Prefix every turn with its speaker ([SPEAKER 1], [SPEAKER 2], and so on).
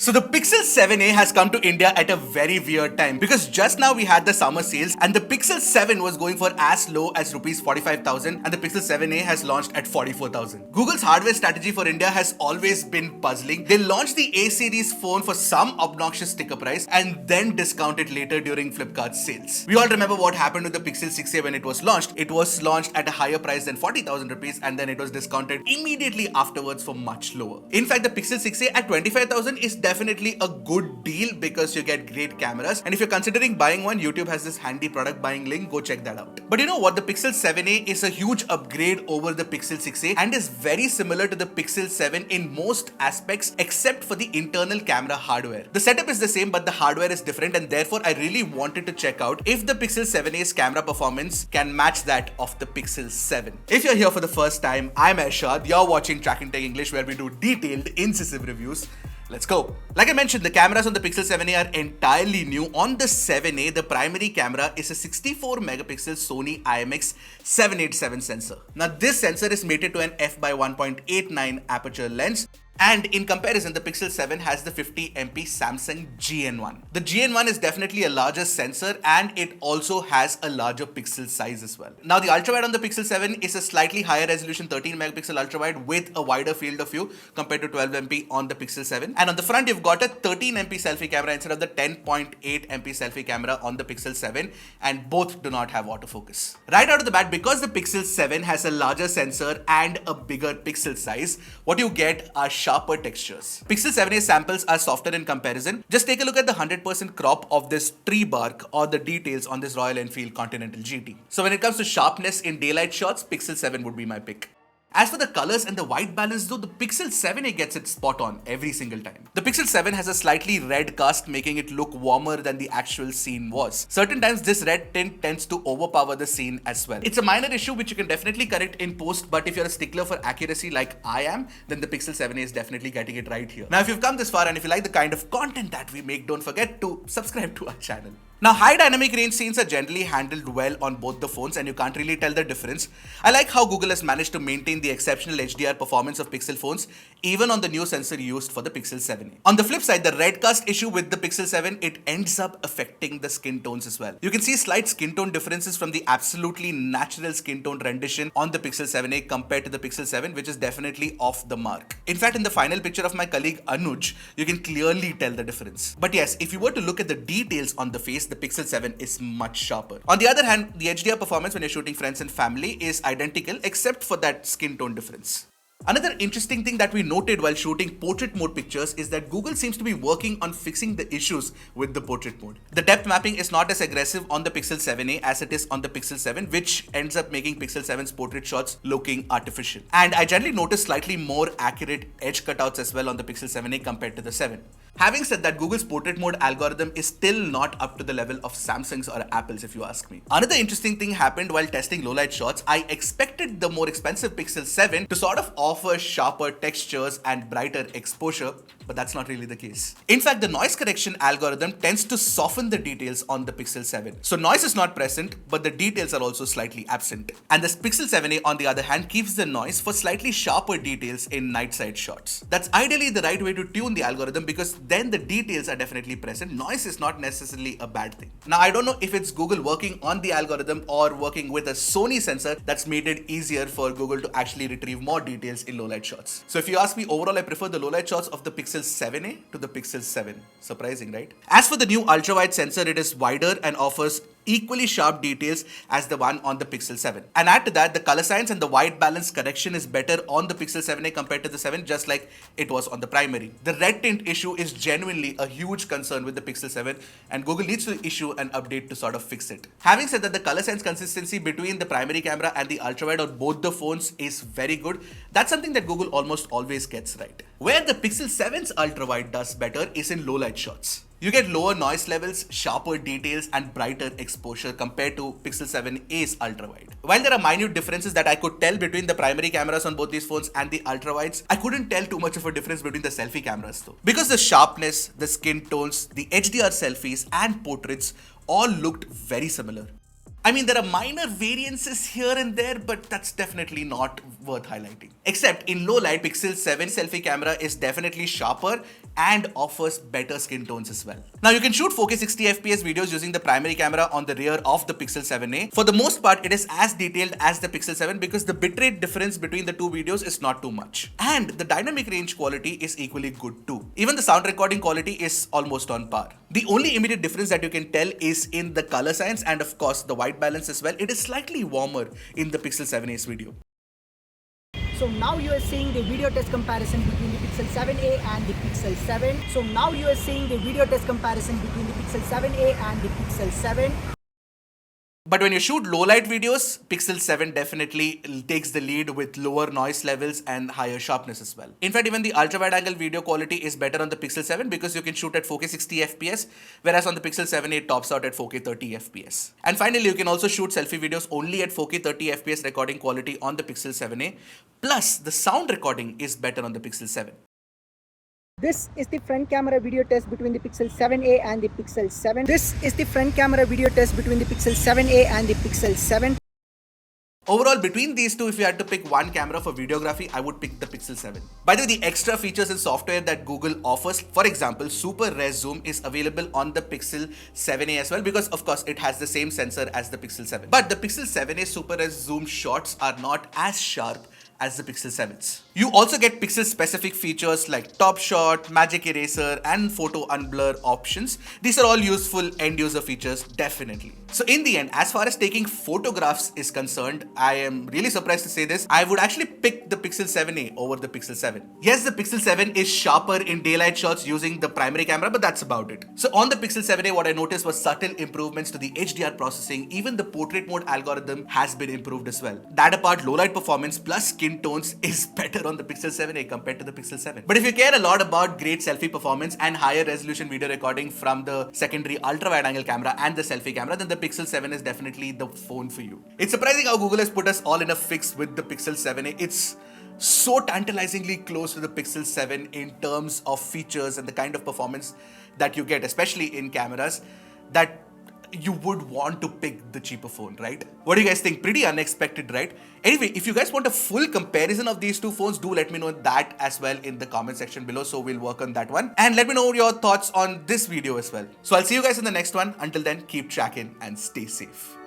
[SPEAKER 1] So the Pixel 7a has come to India at a very weird time because just now we had the summer sales and the Pixel 7 was going for as low as rupees 45,000 and the Pixel 7a has launched at 44,000. Google's hardware strategy for India has always been puzzling. They launched the A series phone for some obnoxious sticker price and then discount it later during Flipkart's sales. We all remember what happened with the Pixel 6a when it was launched. It was launched at a higher price than 40,000 rupees and then it was discounted immediately afterwards for much lower. In fact, the Pixel 6a at 25,000 is definitely a good deal because you get great cameras, and if you're considering buying one, YouTube has this handy product buying link, go check that out. But you know what, the Pixel 7a is a huge upgrade over the Pixel 6a and is very similar to the Pixel 7 in most aspects except for the internal camera hardware. The setup is the same but the hardware is different, and therefore I really wanted to check out if the Pixel 7a's camera performance can match that of the Pixel 7. If you're here for the first time, I'm Arshad, you're watching Trakin Tech English, where we do detailed, incisive reviews. Let's go. Like I mentioned, the cameras on the Pixel 7a are entirely new. On the 7a, the primary camera is a 64 megapixel Sony IMX787 sensor. Now this sensor is mated to an f/1.89 aperture lens. And in comparison, the Pixel 7 has the 50MP Samsung GN1. The GN1 is definitely a larger sensor and it also has a larger pixel size as well. Now the ultrawide on the Pixel 7 is a slightly higher resolution 13 megapixel ultrawide with a wider field of view compared to 12MP on the Pixel 7. And on the front, you've got a 13MP selfie camera instead of the 10.8MP selfie camera on the Pixel 7, and both do not have autofocus. Right out of the bat, because the Pixel 7 has a larger sensor and a bigger pixel size, what you get are sharper textures. Pixel 7a samples are softer in comparison. Just take a look at the 100% crop of this tree bark or the details on this Royal Enfield Continental GT. So when it comes to sharpness in daylight shots, Pixel 7 would be my pick. As for the colors and the white balance though, the Pixel 7a gets it spot on every single time. The Pixel 7 has a slightly red cast, making it look warmer than the actual scene was. Certain times this red tint tends to overpower the scene as well. It's a minor issue which you can definitely correct in post, but if you're a stickler for accuracy like I am, then the Pixel 7a is definitely getting it right here. Now if you've come this far and if you like the kind of content that we make, don't forget to subscribe to our channel. Now, high dynamic range scenes are generally handled well on both the phones and you can't really tell the difference. I like how Google has managed to maintain the exceptional HDR performance of Pixel phones even on the new sensor used for the Pixel 7a. On the flip side, the red cast issue with the Pixel 7, it ends up affecting the skin tones as well. You can see slight skin tone differences from the absolutely natural skin tone rendition on the Pixel 7a compared to the Pixel 7, which is definitely off the mark. In fact, in the final picture of my colleague Anuj, you can clearly tell the difference. But yes, if you were to look at the details on the face, the Pixel 7 is much sharper. On the other hand, the HDR performance when you're shooting friends and family is identical except for that skin tone difference. Another interesting thing that we noted while shooting portrait mode pictures is that Google seems to be working on fixing the issues with the portrait mode. The depth mapping is not as aggressive on the Pixel 7a as it is on the Pixel 7, which ends up making Pixel 7's portrait shots looking artificial. And I generally notice slightly more accurate edge cutouts as well on the Pixel 7a compared to the 7. Having said that, Google's portrait mode algorithm is still not up to the level of Samsung's or Apple's if you ask me. Another interesting thing happened while testing low light shots. I expected the more expensive Pixel 7 to sort of offer sharper textures and brighter exposure, but that's not really the case. In fact, the noise correction algorithm tends to soften the details on the Pixel 7. So noise is not present, but the details are also slightly absent. And the Pixel 7a on the other hand keeps the noise for slightly sharper details in night side shots. That's ideally the right way to tune the algorithm because then the details are definitely present. Noise is not necessarily a bad thing. Now, I don't know if it's Google working on the algorithm or working with a Sony sensor that's made it easier for Google to actually retrieve more details in low light shots. So if you ask me, overall I prefer the low light shots of the Pixel 7a to the Pixel 7. Surprising, right? As for the new ultrawide sensor, it is wider and offers equally sharp details as the one on the Pixel 7. And add to that, the color science and the white balance correction is better on the Pixel 7a compared to the 7, just like it was on the primary. The red tint issue is genuinely a huge concern with the Pixel 7 and Google needs to issue an update to sort of fix it. Having said that, the color science consistency between the primary camera and the ultrawide on both the phones is very good. That's something that Google almost always gets right. Where the Pixel 7's ultrawide does better is in low light shots. You get lower noise levels, sharper details and brighter exposure compared to Pixel 7a's ultrawide. While there are minute differences that I could tell between the primary cameras on both these phones and the ultrawides, I couldn't tell too much of a difference between the selfie cameras though. Because the sharpness, the skin tones, the HDR selfies and portraits all looked very similar. I mean, there are minor variances here and there, but that's definitely not worth highlighting. Except in low light, Pixel 7 selfie camera is definitely sharper and offers better skin tones as well. Now you can shoot 4K 60 FPS videos using the primary camera on the rear of the Pixel 7a. For the most part, it is as detailed as the Pixel 7 because the bitrate difference between the two videos is not too much. And the dynamic range quality is equally good too. Even the sound recording quality is almost on par. The only immediate difference that you can tell is in the color science and of course the white balance as well. It is slightly warmer in the Pixel 7a's video.
[SPEAKER 2] So now you are seeing the video test comparison between the Pixel 7a and the Pixel 7. So now you are seeing the video test comparison between the Pixel 7a and the Pixel 7.
[SPEAKER 1] But when you shoot low light videos, Pixel 7 definitely takes the lead with lower noise levels and higher sharpness as well. In fact, even the ultra wide angle video quality is better on the Pixel 7 because you can shoot at 4K 60 FPS, whereas on the Pixel 7 it tops out at 4K 30 FPS. And finally, you can also shoot selfie videos only at 4K 30 FPS recording quality on the Pixel 7a. Plus, the sound recording is better on the Pixel 7.
[SPEAKER 2] This is the front camera video test between the Pixel 7a and the Pixel 7. This is the front camera video test between the Pixel 7a and the Pixel 7.
[SPEAKER 1] Overall, between these two, if you had to pick one camera for videography, I would pick the Pixel 7. By the way, the extra features and software that Google offers, for example, Super Res Zoom is available on the Pixel 7a as well because of course it has the same sensor as the Pixel 7. But the Pixel 7a Super Res Zoom shots are not as sharp as the Pixel 7s. You also get Pixel specific features like Top Shot, Magic Eraser and Photo Unblur options. These are all useful end user features, definitely. So in the end, as far as taking photographs is concerned, I am really surprised to say this, I would actually pick the Pixel 7a over the Pixel 7. Yes, the Pixel 7 is sharper in daylight shots using the primary camera, but that's about it. So on the Pixel 7a, what I noticed was subtle improvements to the HDR processing. Even the portrait mode algorithm has been improved as well. That apart, low light performance plus skin tones is better on the Pixel 7a compared to the Pixel 7. But if you care a lot about great selfie performance and higher resolution video recording from the secondary ultra wide angle camera and the selfie camera, then the Pixel 7 is definitely the phone for you. It's surprising how Google has put us all in a fix with the Pixel 7a. It's so tantalizingly close to the Pixel 7 in terms of features and the kind of performance that you get, especially in cameras, that you would want to pick the cheaper phone, right? What do you guys think? Pretty unexpected, right? Anyway, if you guys want a full comparison of these two phones, do let me know that as well in the comment section below, so we'll work on that one. And let me know your thoughts on this video as well. So I'll see you guys in the next one. Until then, keep tracking and stay safe.